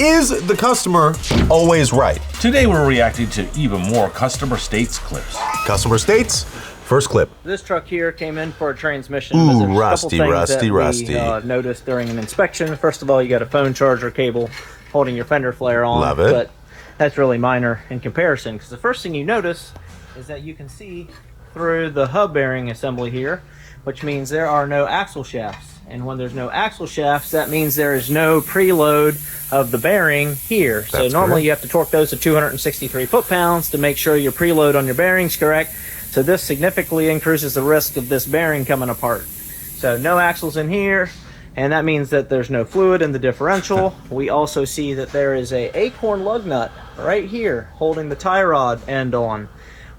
Is the customer always right? Today we're reacting to even more customer states clips. Customer states, first clip. This truck here came in for a transmission. Ooh, but there's rusty, a couple things rusty. that we noticed during an inspection. First of all, you got a phone charger cable holding your fender flare on. Love it. But that's really minor in comparison, because the first thing you notice is that you can see through the hub bearing assembly here, which means there are no axle shafts. And when there's no axle shafts, that means there is no preload of the bearing here. So normally you have to torque those to 263 foot-pounds to make sure your preload on your bearing's correct. So this significantly increases the risk of this bearing coming apart. So no axles in here, and that means that there's no fluid in the differential. We also see that there is a acorn lug nut right here holding the tie rod end on.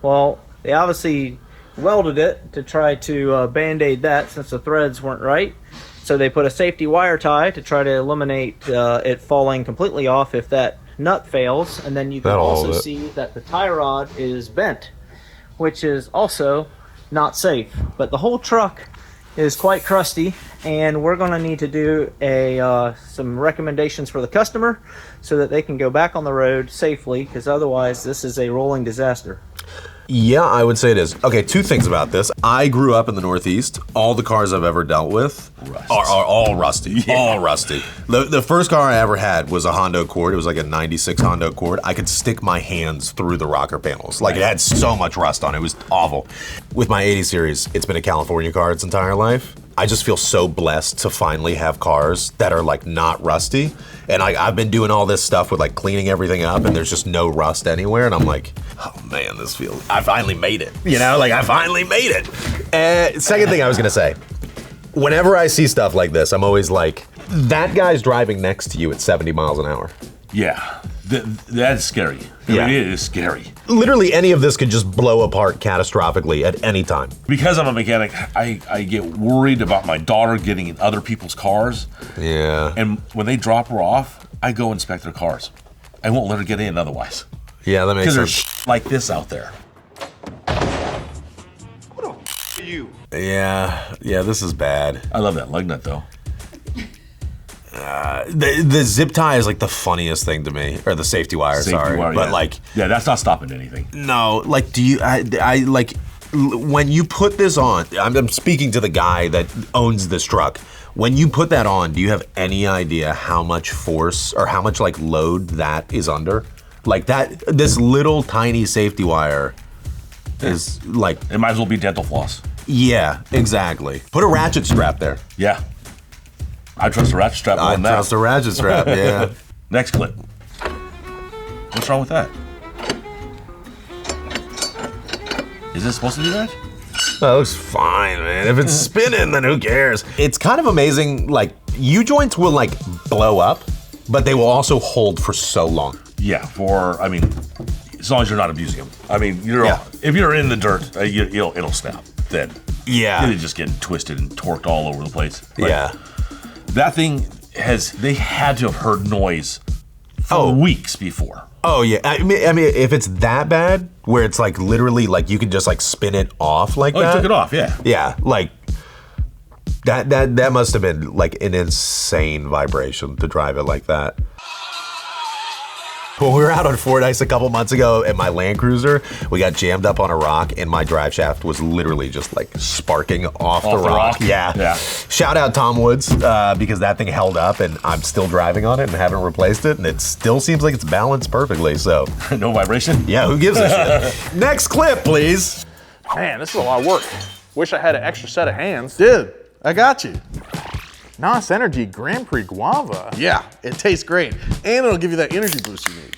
Well, they obviously welded it to try to band-aid that since the threads weren't right. So they put a safety wire tie to try to eliminate it falling completely off if that nut fails. And then you can also see that the tie rod is bent, which is also not safe. But the whole truck is quite crusty, and we're going to need to do some recommendations for the customer so that they can go back on the road safely, because otherwise this is a rolling disaster. Yeah, I would say it is. Okay, two things about this. I grew up in the Northeast. All the cars I've ever dealt with are all rusty. Yeah. All rusty. The first car I ever had was a Honda Accord. It was like a 96 Honda Accord. I could stick my hands through the rocker panels. Like, it had so much rust on it. It was awful. With my 80 series, it's been a California car its entire life. I just feel so blessed to finally have cars that are like not rusty. And I've been doing all this stuff with like cleaning everything up, and there's just no rust anywhere. And I'm like, oh man, I finally made it. You know, like I finally made it. Second thing I was gonna say, whenever I see stuff like this, I'm always like, that guy's driving next to you at 70 miles an hour. Yeah, that's scary. Yeah. I mean, it is scary. Literally any of this could just blow apart catastrophically at any time. Because I'm a mechanic, I get worried about my daughter getting in other people's cars. Yeah. And when they drop her off, I go inspect their cars. I won't let her get in otherwise. Yeah, that makes sense. Because there's like this out there. What the are you? Yeah, this is bad. I love that lug nut though. The zip tie is like the funniest thing to me, or the safety wire, but like, yeah, that's not stopping anything. No, like, I like, when you put this on, I'm speaking to the guy that owns this truck. When you put that on, do you have any idea how much force or how much like load that is under? Like this little tiny safety wire is like, it might as well be dental floss. Yeah, exactly. Put a ratchet strap there. Yeah. I trust a ratchet strap more than that. I trust a ratchet strap, yeah. Next clip. What's wrong with that? Is this supposed to do that? That looks fine, man. If it's spinning, then who cares? It's kind of amazing, like, U-joints will, like, blow up, but they will also hold for so long. Yeah, I mean, as long as you're not abusing them. I mean, if you're in the dirt, it'll snap then. Yeah. It'll just get twisted and torqued all over the place. Like, yeah. That thing they had to have heard noise for weeks before. Oh yeah, I mean, if it's that bad, where it's like literally like you can just like spin it off like that. Oh, you took it off, yeah. Yeah, like that must have been like an insane vibration to drive it like that. When we were out on Fordyce a couple months ago in my Land Cruiser, we got jammed up on a rock and my drive shaft was literally just like sparking off the rock. Yeah. Shout out Tom Woods, because that thing held up and I'm still driving on it and haven't replaced it, and it still seems like it's balanced perfectly, so. No vibration? Yeah, who gives a shit? Next clip, please. Man, this is a lot of work. Wish I had an extra set of hands. Dude, I got you. NOS Energy Grand Prix Guava. Yeah, it tastes great, and it'll give you that energy boost you need.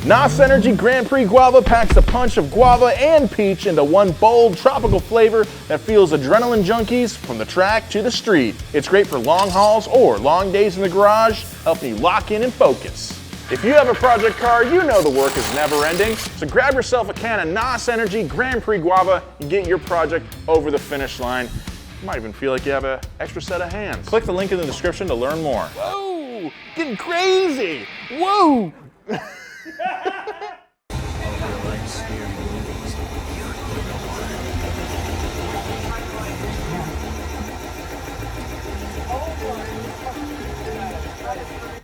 NOS Energy Grand Prix Guava packs the punch of guava and peach into one bold tropical flavor that fuels adrenaline junkies from the track to the street. It's great for long hauls or long days in the garage, helping you lock in and focus. If you have a project car, you know the work is never ending, so grab yourself a can of NOS Energy Grand Prix Guava and get your project over the finish line. You might even feel like you have an extra set of hands. Click the link in the description to learn more. Whoa, getting crazy. Whoa.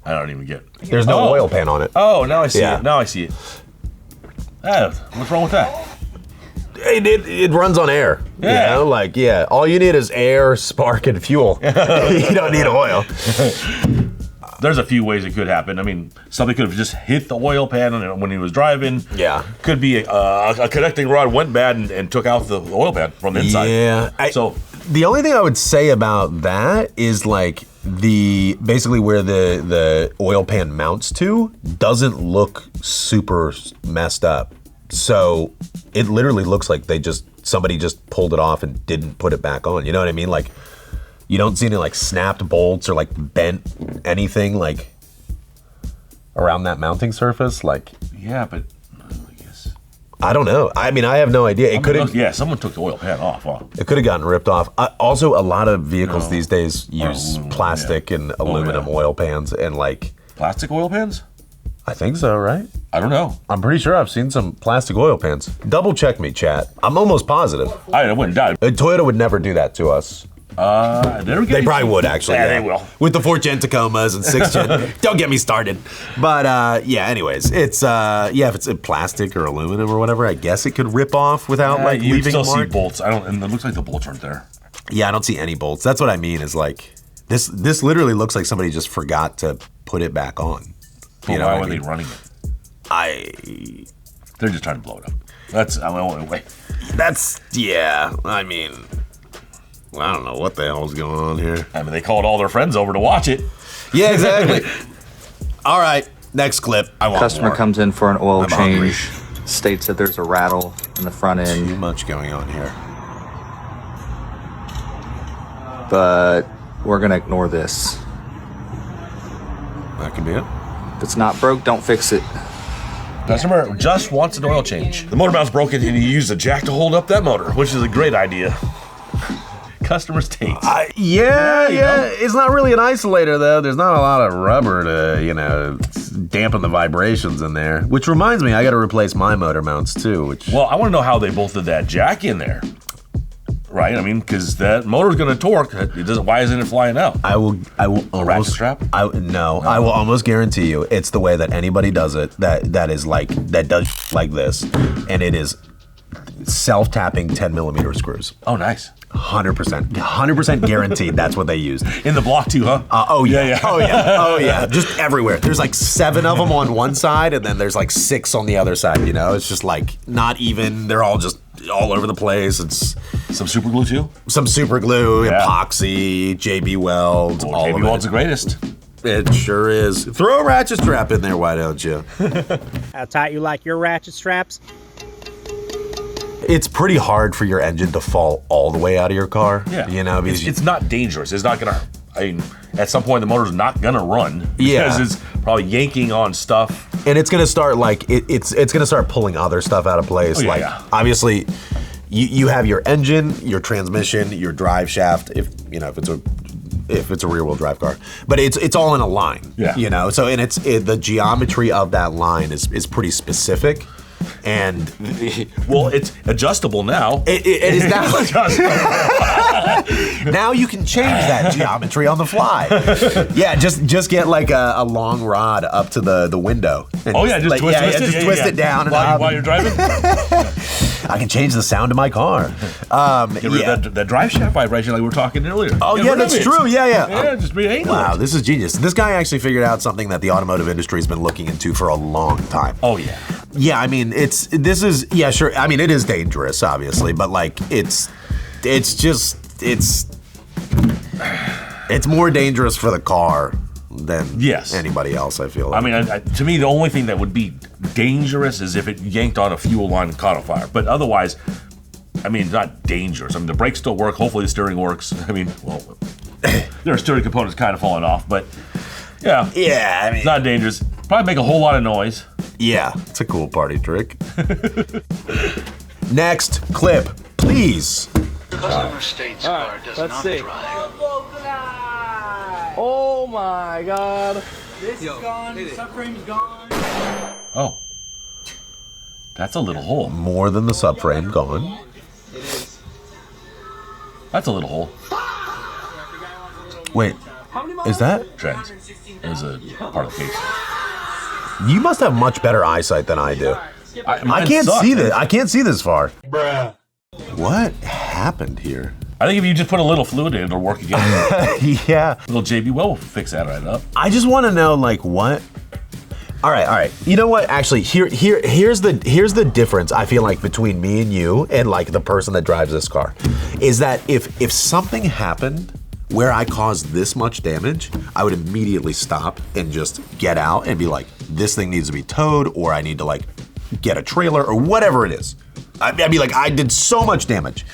I don't even get. There's no oil pan on it. Oh, now I see Yeah. it. Now I see it. What's wrong with that? It runs on air. Yeah. You know, like, yeah, all you need is air, spark, and fuel. You don't need oil. There's a few ways it could happen. I mean, somebody could have just hit the oil pan when he was driving. Yeah. Could be a connecting rod went bad and took out the oil pan from the inside. Yeah. So the only thing I would say about that is like basically where the oil pan mounts to doesn't look super messed up. So it literally looks like somebody just pulled it off and didn't put it back on. You know what I mean? Like, you don't see any like snapped bolts or like bent anything like around that mounting surface. Like, yeah, but I guess I don't know. I mean, I have no idea. It could have. Yeah, someone took the oil pan off. Huh? It could have gotten ripped off. Also, a lot of vehicles these days use aluminum, plastic and aluminum oil pans, and like, Plastic oil pans? I think so, right? I don't know. I'm pretty sure I've seen some plastic oil pans. Double check me, chat. I'm almost positive. I wouldn't die. Toyota would never do that to us. They probably would, actually. Yeah, they will. With the 4th gen Tacomas and 6th gen. Don't get me started. But yeah, anyways, it's if it's plastic or aluminum or whatever, I guess it could rip off without like you leaving still a see mark. bolts. And it looks like the bolts aren't there. Yeah, I don't see any bolts. That's what I mean. Is like this literally looks like somebody just forgot to put it back on. But why were they running it? They're just trying to blow it up. That's the only way. Yeah. I mean, I don't know what the hell's going on here. I mean, they called all their friends over to watch it. Yeah, exactly. All right, next clip. Customer comes in for an oil I'm change, hungry. states that there's a rattle in the front Too end, much going on here. but we're gonna ignore this. That could be it. If it's not broke, don't fix it. Customer just wants an oil change. The motor mount's broken and you use a jack to hold up that motor, which is a great idea. Customer's taste. Yeah. know. It's not really an isolator though. There's not a lot of rubber to, dampen the vibrations in there. Which reminds me, I got to replace my motor mounts too. Well, I want to know how they both did that jack in there. Right? I mean, because that motor's going to torque. It doesn't. Why isn't it flying out? I will almost ratchet strap? I will almost guarantee you it's the way that anybody does it that does like this, and it is self-tapping 10mm screws. Oh, nice. 100% guaranteed that's what they used. In the block too, huh? Oh yeah. Yeah. Oh yeah, just everywhere. There's like 7 of them on one side and then there's like 6 on the other side, it's just like not even, they're all just all over the place. It's Some super glue too? some super glue, Yeah. epoxy, JB Weld, all JB of Weld's it. the greatest. It sure is. Throw a ratchet strap in there, why don't you? How tight you like your ratchet straps? It's pretty hard for your engine to fall all the way out of your car. Yeah. Because it's not dangerous. It's not gonna. I mean, at some point the motor's not gonna run. Yeah. Because it's probably yanking on stuff. and it's gonna start like it's gonna start pulling other stuff out of place. Oh, yeah, like yeah. obviously, you have your engine, your transmission, your drive shaft. If it's a rear wheel drive car, but it's all in a line. Yeah. So and the geometry of that line is pretty specific. And Well, it's adjustable now. it is now. Adjustable. Now you can change that geometry on the fly. Yeah, just get like a long rod up to the window. And Oh yeah, just twist it. Just twist it down and while, up. while you're driving. I can change the sound of my car. Get rid of that drive shaft vibration like we were talking earlier. Oh Get yeah, rid of that's it. true. Yeah. Yeah, just be angle Wow, it. this is genius. This guy actually figured out something that the automotive industry has been looking into for a long time. Oh yeah. Yeah, I mean, sure. I mean, it is dangerous, obviously, but like, it's more dangerous for the car than Yes. anybody else, I feel I like. mean, to me, the only thing that would be dangerous is if it yanked on a fuel line and caught on fire. But otherwise, I mean, it's not dangerous. I mean, the brakes still work. Hopefully, the steering works. I mean, well, there are steering components kind of falling off, but yeah. Yeah, I mean, It's not dangerous. Probably make a whole lot of noise. yeah, it's a cool party trick. Next clip, please. Customer states car does let's not see. drive. Oh my god. This is gone, the subframe's gone. Oh. That's a little hole. More than the subframe gone. That's a little hole. Wait, Is that? Trends. It was a part of the case. You must have much better eyesight than I do. I Mine can't sucks. see this. I can't see this far. Bruh. What happened here? I think if you just put a little fluid in, it'll work again. Yeah. Little JB Well will fix that right up. I just want to know, like, what? All right. You know what? Actually, here's the difference. I feel like between me and you, and like the person that drives this car, is that if something happened where I caused this much damage, I would immediately stop and just get out and be like, this thing needs to be towed, or I need to like get a trailer or whatever it is. I'd be like, I did so much damage.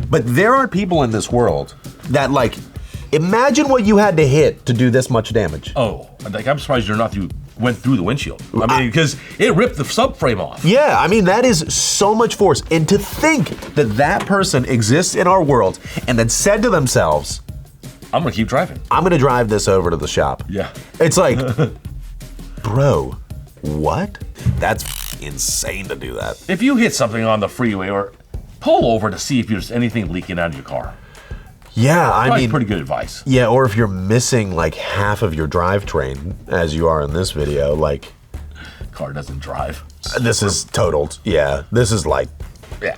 But there are people in this world that like, imagine what you had to hit to do this much damage. Oh, like I'm surprised you went through the windshield. I mean, because it ripped the subframe off. Yeah, I mean, that is so much force. And to think that that person exists in our world and then said to themselves, I'm gonna keep driving. I'm gonna drive this over to the shop. Yeah. It's like, bro, what? That's insane to do that. If you hit something on the freeway, or pull over to see if there's anything leaking out of your car. Yeah, I Probably mean, pretty good advice. yeah, or if you're missing like half of your drivetrain, as you are in this video, like, Car doesn't drive. this is totaled. Yeah, this is like, Yeah,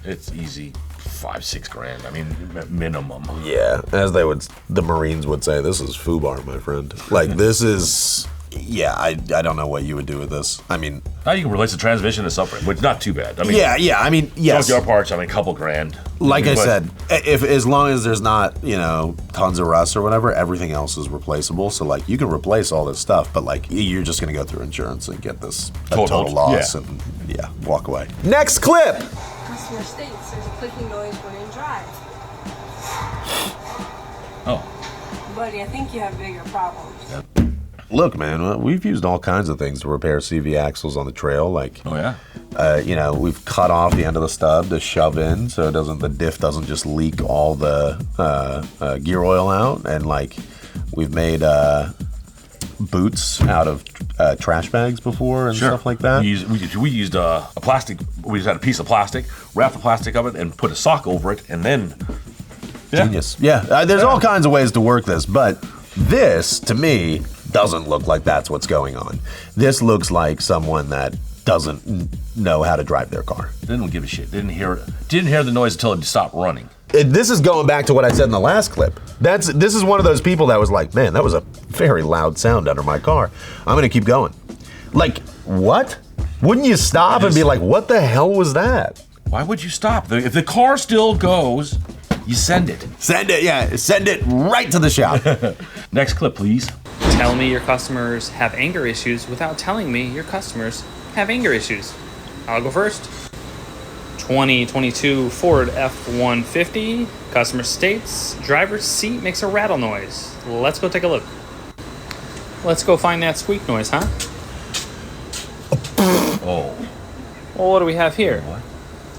it's easy. 5-6 grand. I mean, minimum. yeah, as the Marines would say, this is FUBAR, my friend. Like, this is, yeah, I don't know what you would do with this. I mean, Now you can replace the transmission to subframe, which is not too bad. I mean, yeah, I mean, yes. junkyard parts, I mean, a couple grand. Like I But said, if as long as there's not, tons of rust or whatever, everything else is replaceable. So like you can replace all this stuff, but like you're just gonna go through insurance and get this total loss yeah. and walk away. Next clip. Customer states there's a clicking noise when in drive. Oh, Buddy, I think you have bigger problems. Look, man, we've used all kinds of things to repair CV axles on the trail. Like, oh yeah. we've cut off the end of the stub to shove in so the diff doesn't just leak all the gear oil out, and like we've made boots out of trash bags before and stuff like that. We used a plastic. We just had a piece of plastic, wrapped the plastic of it, and put a sock over it, and then Genius. Yeah, there's all kinds of ways to work this, but this to me doesn't look like that's what's going on. This looks like someone that doesn't know how to drive their car. They didn't give a shit. Didn't hear the noise until it stopped running. This is going back to what I said in the last clip. This is one of those people that was like, man, that was a very loud sound under my car. I'm gonna keep going. Like, what? Wouldn't you stop and be like, what the hell was that? Why would you stop? If the car still goes, you send it. Send it right to the shop. Next clip, please. Tell me your customers have anger issues without telling me your customers have anger issues. I'll go first. 2022 Ford F-150. Customer states driver's seat makes a rattle noise. Let's go take a look. Let's go find that squeak noise, huh? Oh. Well, what do we have here? What?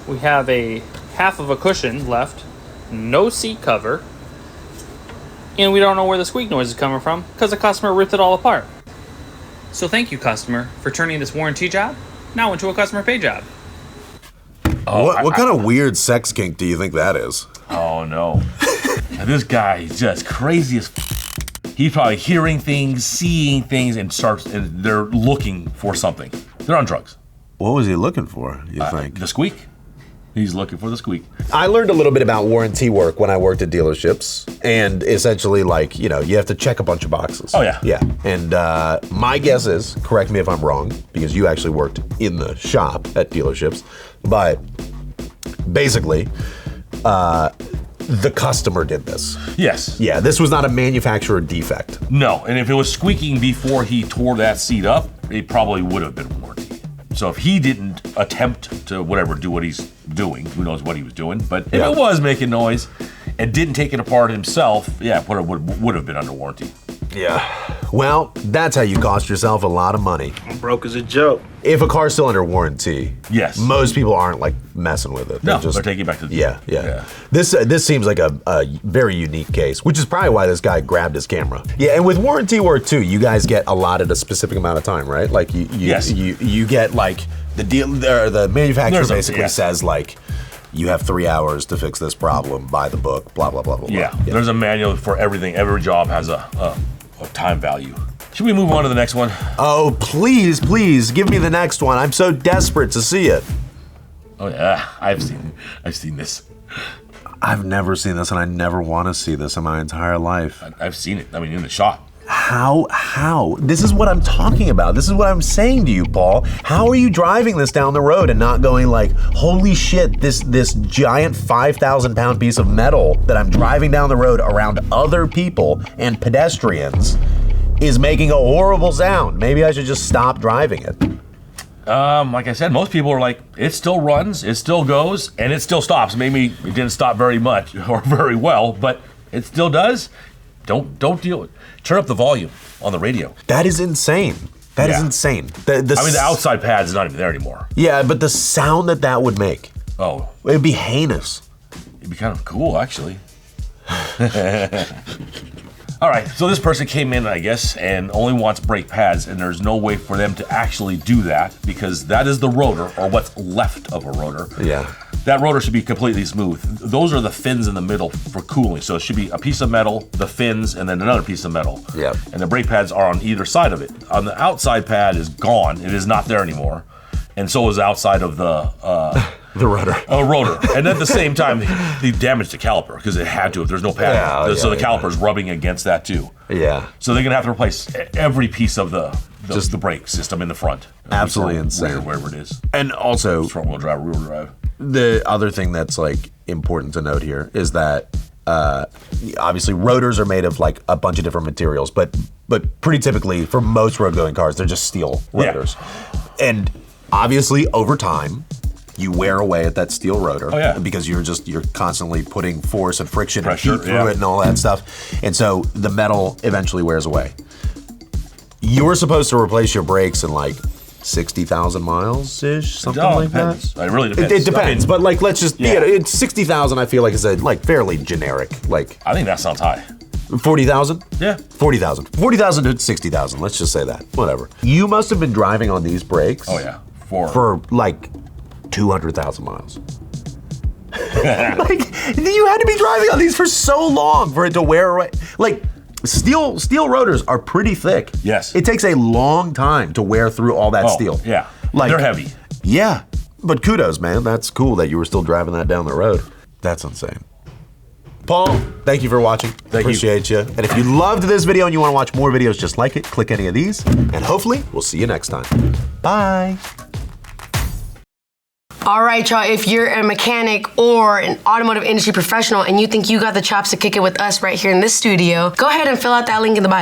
We have a half of a cushion left, no seat cover, and we don't know where the squeak noise is coming from because the customer ripped it all apart. So thank you, customer, for turning this warranty job now into a customer pay job. Oh, what kind of weird sex kink do you think that is? Oh no. This guy is just crazy as He's probably hearing things, seeing things, and they're looking for something. They're on drugs. What was he looking for, you think? The squeak. He's looking for the squeak. I learned a little bit about warranty work when I worked at dealerships, and essentially, like, you have to check a bunch of boxes. Oh, yeah. Yeah. And my guess is, correct me if I'm wrong, because you actually worked in the shop at dealerships, but basically, the customer did this. Yes. Yeah, this was not a manufacturer defect. No, and if it was squeaking before he tore that seat up, it probably would have been warranty. So if he didn't attempt to do what he's doing, who knows what he was doing, but if it was making noise and didn't take it apart himself, yeah, it would have been under warranty. Yeah. Well, that's how you cost yourself a lot of money. I'm broke as a joke. If a car's still under warranty, yes, most people aren't like messing with it. They're taking it back to the yeah. This seems like a very unique case, which is probably why this guy grabbed his camera. Yeah, and with warranty work too, you guys get allotted a specific amount of time, right? Like you get like the manufacturer basically says like, you have 3 hours to fix this problem, buy the book, blah, blah, blah, blah, blah. Yeah, there's a manual for everything. Every job has a time value. Should we move on to the next one? Oh, please, please, give me the next one. I'm so desperate to see it. Oh yeah, I've seen this. I've never seen this, and I never want to see this in my entire life. I've seen it. I mean, in the shop. How? This is what I'm talking about. This is what I'm saying to you, Paul. How are you driving this down the road and not going like, holy shit, this giant 5,000-pound piece of metal that I'm driving down the road around other people and pedestrians is making a horrible sound. Maybe I should just stop driving it. Like I said, most people are like, it still runs, it still goes, and it still stops. Maybe it didn't stop very much or very well, but it still does. Don't deal with it. Turn up the volume on the radio. That is insane. That is insane. The outside pad is not even there anymore. Yeah, but the sound that would make. Oh. It'd be heinous. It'd be kind of cool, actually. All right, so this person came in, I guess, and only wants brake pads, and there's no way for them to actually do that because that is the rotor, or what's left of a rotor. Yeah. That rotor should be completely smooth. Those are the fins in the middle for cooling. So it should be a piece of metal, the fins, and then another piece of metal. Yeah. And the brake pads are on either side of it. On the outside pad is gone. It is not there anymore. And so is the outside of the rotor. Rotor. And at the same time, they damaged the caliper because it had to if there's no pad. So the caliper's rubbing against that too. Yeah. So they're gonna have to replace every piece of the brake system in the front. Absolutely insane. Rear, wherever it is. And also front wheel drive, rear wheel drive. The other thing that's like important to note here is that obviously rotors are made of like a bunch of different materials, but pretty typically for most road going cars, they're just steel rotors. Yeah. And obviously over time, you wear away at that steel rotor because you're constantly putting force and friction and heat through it and all that stuff. And so the metal eventually wears away. You're supposed to replace your brakes in like 60,000 miles-ish, something like depends. that. It really depends. It depends, but like let's just, it's 60,000 I feel like is a like fairly generic, like. I think that sounds high. 40,000? Yeah. 40,000. 40,000 to 60,000, let's just say that, whatever. You must have been driving on these brakes. Oh yeah. For like 200,000 miles. Like, you had to be driving on these for so long for it to wear away. Like, steel rotors are pretty thick. Yes. It takes a long time to wear through all that steel. Yeah. Like, they're heavy. Yeah. But kudos, man. That's cool that you were still driving that down the road. That's insane. Paul, thank you for watching. Appreciate you. And if you loved this video and you want to watch more videos just like it, click any of these. And hopefully, we'll see you next time. Bye. All right, y'all, if you're a mechanic or an automotive industry professional and you think you got the chops to kick it with us right here in this studio, go ahead and fill out that link in the bio.